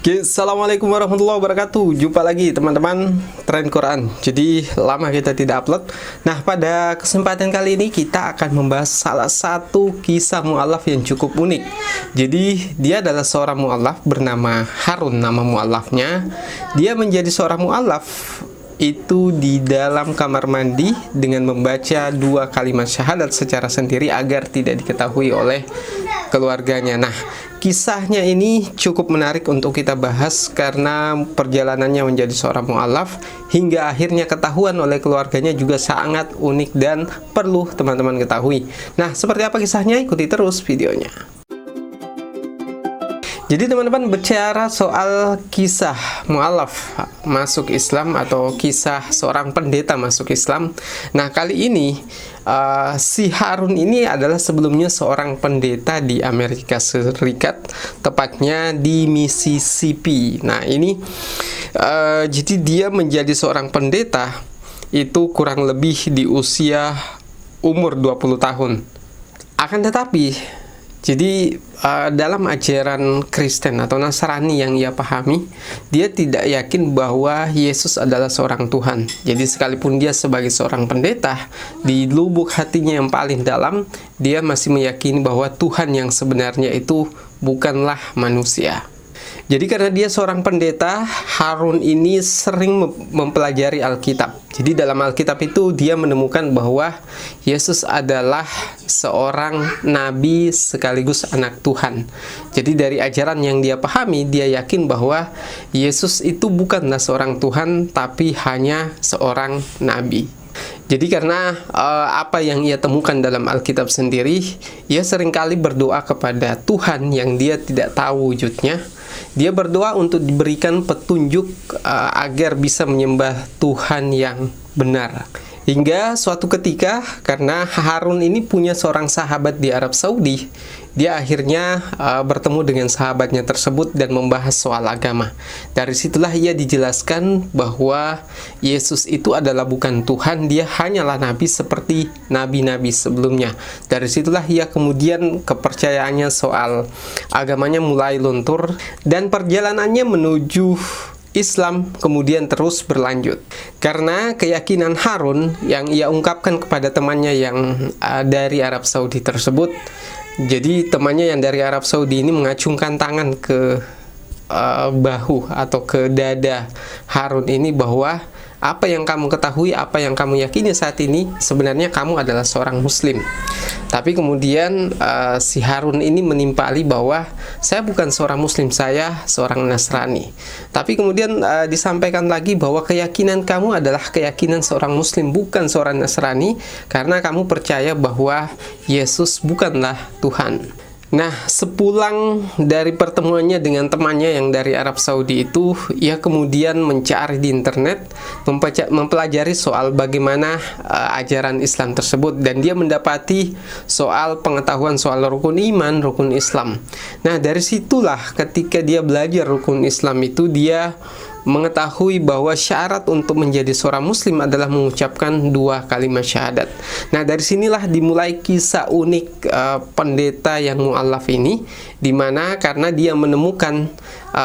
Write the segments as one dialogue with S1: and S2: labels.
S1: Oke, Assalamualaikum warahmatullahi wabarakatuh. Jumpa lagi teman-teman Tren Quran. Jadi lama kita tidak upload. Nah, pada kesempatan kali ini kita akan membahas salah satu kisah mu'alaf yang cukup unik. Jadi dia adalah seorang mu'alaf bernama Harun, nama mu'alafnya. Dia menjadi seorang mu'alaf itu di dalam kamar mandi dengan membaca 2 kalimat syahadat secara sendiri agar tidak diketahui oleh keluarganya. Nah, kisahnya ini cukup menarik untuk kita bahas karena perjalanannya menjadi seorang mu'alaf hingga akhirnya ketahuan oleh keluarganya juga sangat unik dan perlu teman-teman ketahui. Nah, seperti apa kisahnya? Ikuti terus videonya. Jadi teman-teman, bicara soal kisah mu'alaf masuk Islam atau kisah seorang pendeta masuk Islam. Nah, kali ini si Harun ini adalah sebelumnya seorang pendeta di Amerika Serikat, tepatnya di Mississippi. Nah, ini jadi dia menjadi seorang pendeta itu kurang lebih di usia umur 20 tahun. Akan tetapi jadi dalam ajaran Kristen atau Nasrani yang ia pahami, dia tidak yakin bahwa Yesus adalah seorang Tuhan. Jadi sekalipun dia sebagai seorang pendeta, di lubuk hatinya yang paling dalam, dia masih meyakini bahwa Tuhan yang sebenarnya itu bukanlah manusia. Jadi karena dia seorang pendeta, Harun ini sering mempelajari Alkitab. Jadi dalam Alkitab itu dia menemukan bahwa Yesus adalah seorang nabi sekaligus anak Tuhan. Jadi dari ajaran yang dia pahami, dia yakin bahwa Yesus itu bukanlah seorang Tuhan, tapi hanya seorang nabi. Jadi karena apa yang ia temukan dalam Alkitab sendiri, ia seringkali berdoa kepada Tuhan yang dia tidak tahu wujudnya. Dia berdoa untuk diberikan petunjuk agar bisa menyembah Tuhan yang benar. Hingga suatu ketika, karena Harun ini punya seorang sahabat di Arab Saudi, dia akhirnya bertemu dengan sahabatnya tersebut dan membahas soal agama. Dari situlah ia dijelaskan bahwa Yesus itu adalah bukan Tuhan, dia hanyalah nabi seperti nabi-nabi sebelumnya. Dari situlah ia kemudian kepercayaannya soal agamanya mulai luntur dan perjalanannya menuju Islam kemudian terus berlanjut. Karena keyakinan Harun yang ia ungkapkan kepada temannya yang dari Arab Saudi tersebut. Jadi temannya yang dari Arab Saudi ini mengacungkan tangan ke bahu atau ke dada Harun ini bahwa apa yang kamu ketahui, apa yang kamu yakini saat ini, sebenarnya kamu adalah seorang muslim. Tapi kemudian si Harun ini menimpali bahwa saya bukan seorang muslim, saya seorang Nasrani. Tapi kemudian disampaikan lagi bahwa keyakinan kamu adalah keyakinan seorang muslim, bukan seorang Nasrani, karena kamu percaya bahwa Yesus bukanlah Tuhan. Nah, sepulang dari pertemuannya dengan temannya yang dari Arab Saudi itu, ia kemudian mencari di internet, mempelajari soal bagaimana ajaran Islam tersebut, dan dia mendapati soal pengetahuan soal rukun iman, rukun Islam. Nah, dari situlah ketika dia belajar rukun Islam itu, dia mengetahui bahwa syarat untuk menjadi seorang muslim adalah mengucapkan 2 kalimat syahadat. Nah, dari sinilah dimulai kisah unik pendeta yang mu'alaf ini, dimana karena dia menemukan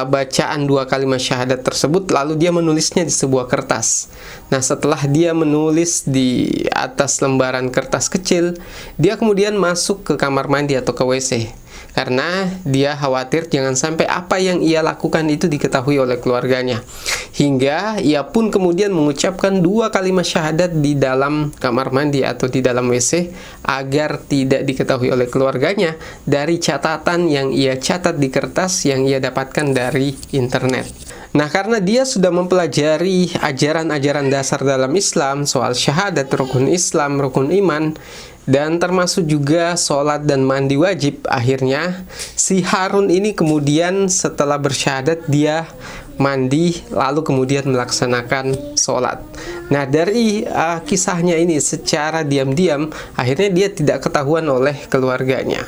S1: bacaan 2 kalimat syahadat tersebut, lalu dia menulisnya di sebuah kertas. Nah, setelah dia menulis di atas lembaran kertas kecil, dia kemudian masuk ke kamar mandi atau ke WC. Karena dia khawatir jangan sampai apa yang ia lakukan itu diketahui oleh keluarganya. Hingga ia pun kemudian mengucapkan 2 kalimat syahadat di dalam kamar mandi atau di dalam WC agar tidak diketahui oleh keluarganya dari catatan yang ia catat di kertas yang ia dapatkan dari internet. Nah, karena dia sudah mempelajari ajaran-ajaran dasar dalam Islam, soal syahadat, rukun Islam, rukun iman, dan termasuk juga sholat dan mandi wajib, akhirnya si Harun ini kemudian setelah bersyahadat dia mandi lalu kemudian melaksanakan sholat. Nah, dari kisahnya ini secara diam-diam akhirnya dia tidak ketahuan oleh keluarganya.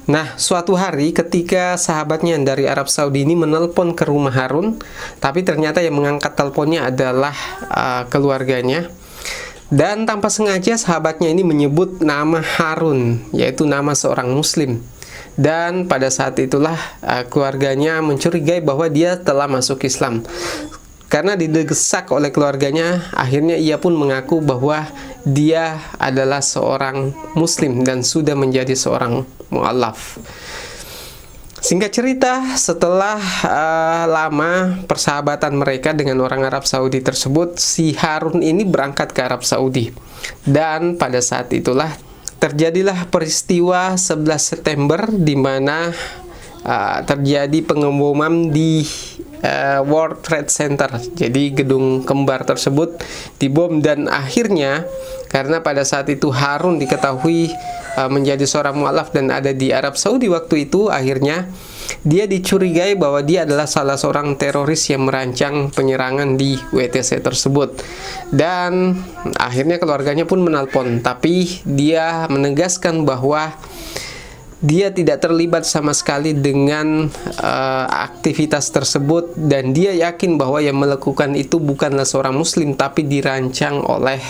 S1: Nah, suatu hari ketika sahabatnya yang dari Arab Saudi ini menelpon ke rumah Harun, tapi ternyata yang mengangkat teleponnya adalah keluarganya. Dan tanpa sengaja sahabatnya ini menyebut nama Harun, yaitu nama seorang muslim. dan pada saat itulah keluarganya mencurigai bahwa dia telah masuk Islam. Karena didesak oleh keluarganya, akhirnya ia pun mengaku bahwa dia adalah seorang muslim dan sudah menjadi seorang mu'allaf. Singkat cerita, setelah lama persahabatan mereka dengan orang Arab Saudi tersebut, si Harun ini berangkat ke Arab Saudi. Dan pada saat itulah terjadilah peristiwa 11 September di mana terjadi pengeboman di World Trade Center. Jadi gedung kembar tersebut dibom, dan akhirnya karena pada saat itu Harun diketahui menjadi seorang mu'allaf dan ada di Arab Saudi waktu itu, akhirnya dia dicurigai bahwa dia adalah salah seorang teroris yang merancang penyerangan di WTC tersebut. Dan akhirnya keluarganya pun menelpon, tapi dia menegaskan bahwa dia tidak terlibat sama sekali dengan aktivitas tersebut, dan dia yakin bahwa yang melakukan itu bukanlah seorang muslim tapi dirancang oleh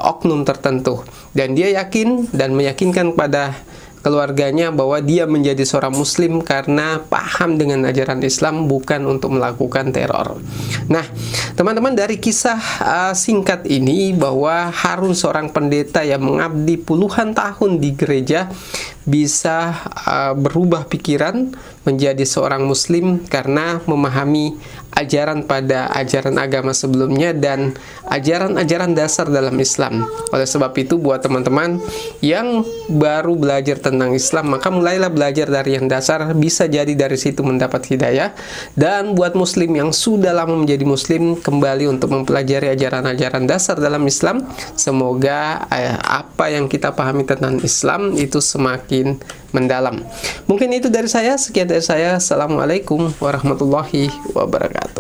S1: oknum tertentu. Dan dia yakin dan meyakinkan pada keluarganya bahwa dia menjadi seorang muslim karena paham dengan ajaran Islam, bukan untuk melakukan teror. Nah, teman-teman, dari kisah singkat ini bahwa Harun seorang pendeta yang mengabdi puluhan tahun di gereja bisa berubah pikiran menjadi seorang muslim karena memahami ajaran pada ajaran agama sebelumnya dan ajaran-ajaran dasar dalam Islam. Oleh sebab itu, buat teman-teman yang baru belajar tentang Islam, maka mulailah belajar dari yang dasar, bisa jadi dari situ mendapat hidayah. Dan buat muslim yang sudah lama menjadi muslim, kembali untuk mempelajari ajaran-ajaran dasar dalam Islam. Semoga apa yang kita pahami tentang Islam itu semakin mendalam. Mungkin itu dari saya, sekian dari saya. Assalamualaikum warahmatullahi wabarakatuh.